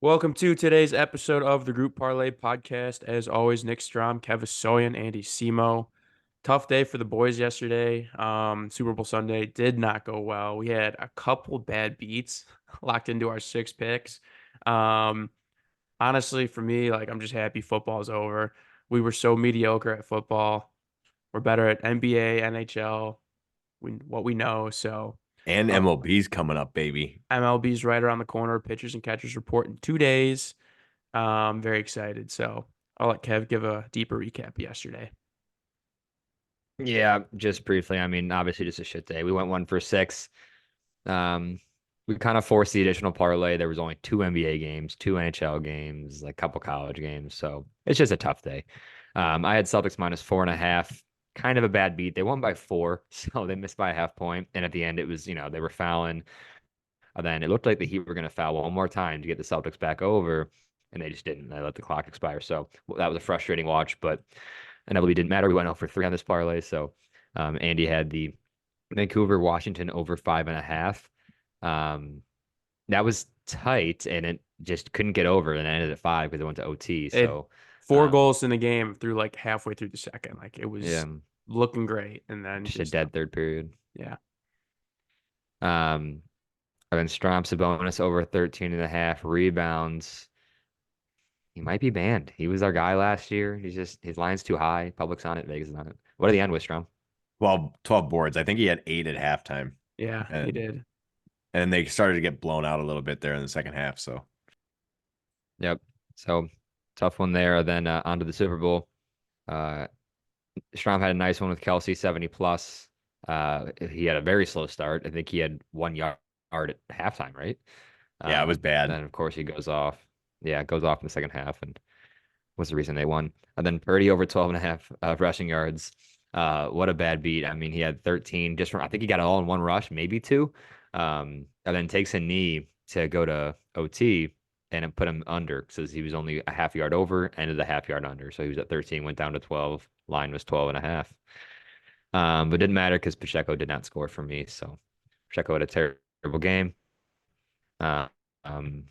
Welcome to today's episode of the Group Parlay podcast. As always, Nick Strom, Kevin Soyan, Andy Semo. Tough day for the boys yesterday. Super Bowl Sunday did not go well. We had a couple bad beats locked into our six picks. Um, Honestly, for me, I'm just happy football's over. We were so mediocre at football. We're better at NBA, NHL, what we know. So And uh, MLB's coming up, baby. MLB's right around the corner. Pitchers and catchers report in 2 days. Very excited. So I'll let Kev give a deeper recap yesterday. Yeah, just briefly. I mean, obviously just a shit day. We went 1 for 6. Um, we kind of forced the additional parlay. There was only 2 NBA games, 2 NHL games, like a couple college games. So it's just a tough day. I had Celtics -4.5. Kind of a bad beat. They won by 4, so they missed by a half point. And at the end, it was, they were fouling. And then it looked like the Heat were going to foul one more time to get the Celtics back over, and they just didn't. They let the clock expire. So that was a frustrating watch, but MLB didn't matter. We went 0 for 3 on this parlay. So Andy had the Vancouver Washington over 5.5. That was tight, and it just couldn't get over, and it ended at 5 because it went to OT. It had So four um, goals in the game through like halfway through the second. Like it yeah, was looking great, and then just a just dead third period. yeah. Um, and then Strom Sabonis over 13.5 rebounds. He might be banned. He was our guy last year. His line's too high. Public's on it. Vegas is on it. What did he end with, Strom? 12 boards. I think he had 8 at halftime. Yeah, he And did. and they started to get blown out a little bit there in the second half. So Yep. So tough one there. Then on to the Super Bowl. Uh, Strom had a nice one with Kelsey, 70 plus. He had a very slow start. I think he had 1 yard at halftime, right? yeah, it was bad. Then of course he goes off. Yeah, it goes off in the second half, and was the reason they won. And then Purdy over 12.5 rushing yards. What a bad beat. I mean, he had 13 just from, I think he got it all in one rush, maybe two. And then takes a knee to go to OT and it put him under. So he was only a half yard over, ended a half yard under. So he was at 13, went down to 12. Line was 12.5. But it didn't matter because Pacheco did not score for me. So Pacheco had a terrible game. Uh, um,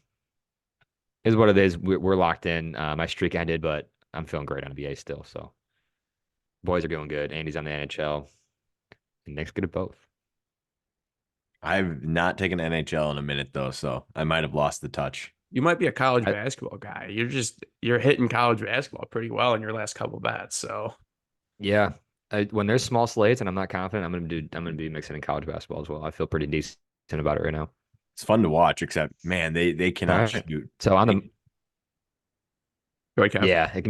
is what it is. We're locked in. My streak ended, but I'm feeling great on NBA still. So boys are doing good. Andy's on the NHL. And Nick's good at both. I've not taken NHL in a minute though, so I might have lost the touch. You might be a college I, basketball guy. You're hitting college basketball pretty well in your last couple bets. So yeah. When there's small slates and I'm not confident, I'm gonna be mixing in college basketball as well. I feel pretty decent about it right now. It's fun to watch, except man, they All cannot right. shoot. So on the go ahead, Kev. yeah, it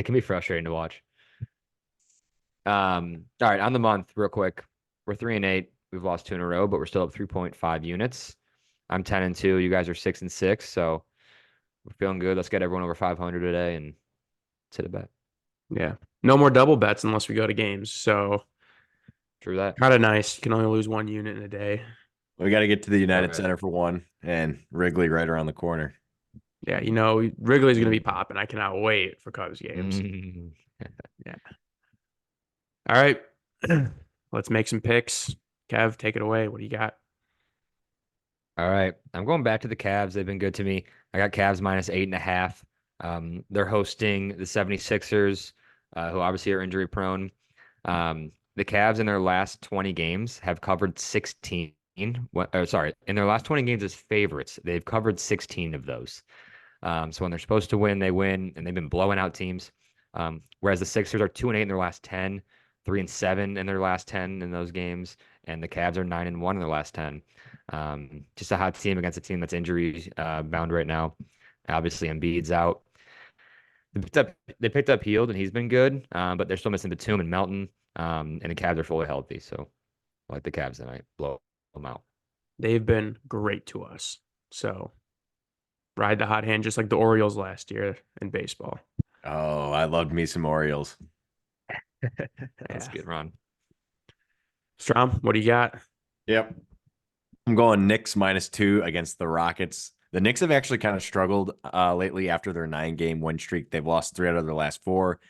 can be frustrating to watch. All right, on the month, real quick. We're 3-8. We've lost 2 in a row, but we're still up 3.5 units. I'm 10-2. You guys are 6-6. So we're feeling good. Let's get everyone over 500 today and sit a bet. Yeah. No more double bets unless we go to games. So True that. kind of nice. You can only lose one unit in a day. We got to get to the All United right. Center for one, and Wrigley right around the corner. Yeah, Wrigley's gonna be popping. I cannot wait for Cubs games. Mm. Yeah. All right. Let's make some picks. Kev, take it away. What do you got? All right. I'm going back to the Cavs. They've been good to me. I got Cavs -8.5. They're hosting the 76ers, who obviously are injury prone. The Cavs in their last 20 games have covered 16. Sorry, in their last 20 games as favorites, they've covered 16 of those. So when they're supposed to win, they win, and they've been blowing out teams. Whereas the Sixers are 2-8 in their last 10, 3-7 in their last 10 in those games, and the Cavs are 9-1 in their last 10. Just a hot team against a team that's injury bound right now. Obviously, Embiid's out. They picked up Heald, and he's been good, but they're still missing Batum and Melton, and the Cavs are fully healthy. So I like the Cavs tonight. Blow them out. They've been great to us. So ride the hot hand just like the Orioles last year in baseball. Oh, I loved me some Orioles. That's a Yeah. good run. Strom, what do you got? Yep. I'm going Knicks -2 against the Rockets. The Knicks have actually kind of struggled lately after their 9-game win streak. They've lost 3 out of their last 4,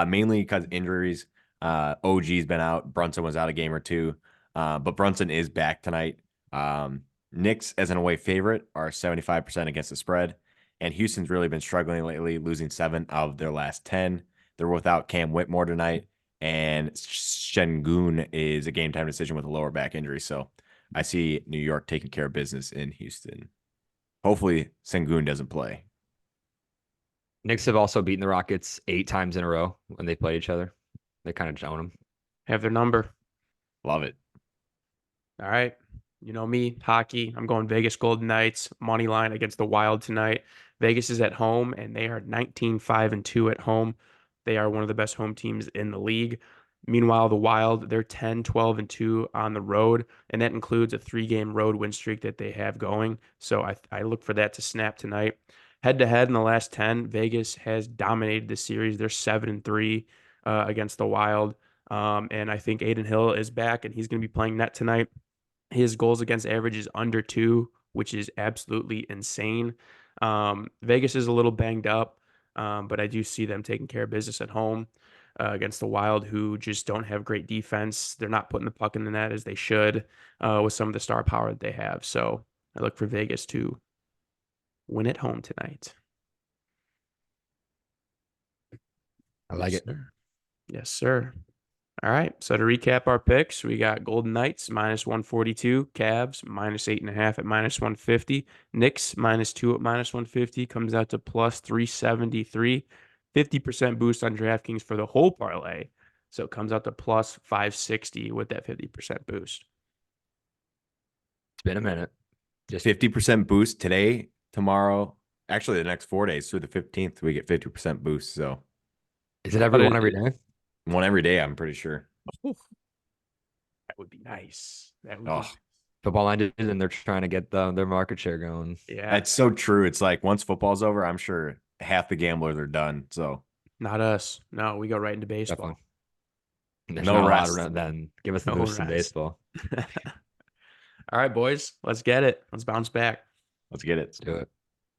mainly because injuries. OG's been out. Brunson was out a game or two, but Brunson is back tonight. Knicks, as an away favorite, are 75% against the spread, And Houston's really been struggling lately, losing 7 of their last 10. They're without Cam Whitmore tonight, and Şengün is a game time decision with a lower back injury. So I see New York taking care of business in Houston. Hopefully, Şengün doesn't play. Knicks have also beaten the Rockets 8 times in a row when they play each other. They kind of own them. Have their number. Love it. All right. You know me, hockey. I'm going Vegas Golden Knights, money line against the Wild tonight. Vegas is at home, and they are 19-5-2 at home. They are one of the best home teams in the league. Meanwhile, the Wild, they're 10-12-2 on the road, and that includes a 3-game road win streak that they have going. So I look for that to snap tonight. Head to head in the last 10, Vegas has dominated the series. They're 7-3 against the Wild. And I think Aiden Hill is back, and he's going to be playing net tonight. His goals against average is under 2, which is absolutely insane. Vegas is a little banged up, but I do see them taking care of business at home against the Wild, who just don't have great defense. They're not putting the puck in the net as they should with some of the star power that they have. So I look for Vegas to win at home tonight. I like Yes, it. sir. Yes, sir. All right. So to recap our picks, we got Golden Knights -142, Cavs -8.5 at -150, Knicks -2 at -150, comes out to +373, 50% boost on DraftKings for the whole parlay. So it comes out to +560 with that 50% boost. It's been a minute. Just 50% boost today, tomorrow. Actually, the next 4 days through the 15th, we get 50% boost. So is it every But one every day? one every day, I'm pretty sure. that would be nice. That would be Oh, nice. Football line did, and they're trying to get their market share going. Yeah, that's so true. It's like once football's over, I'm sure half the gamblers are done. So not us. No, we go right into baseball. Definitely. There's No not a lot rest. around then. Give us the No boost in rest. baseball. All right, boys, let's get it. Let's bounce back. let's get it. Let's do it.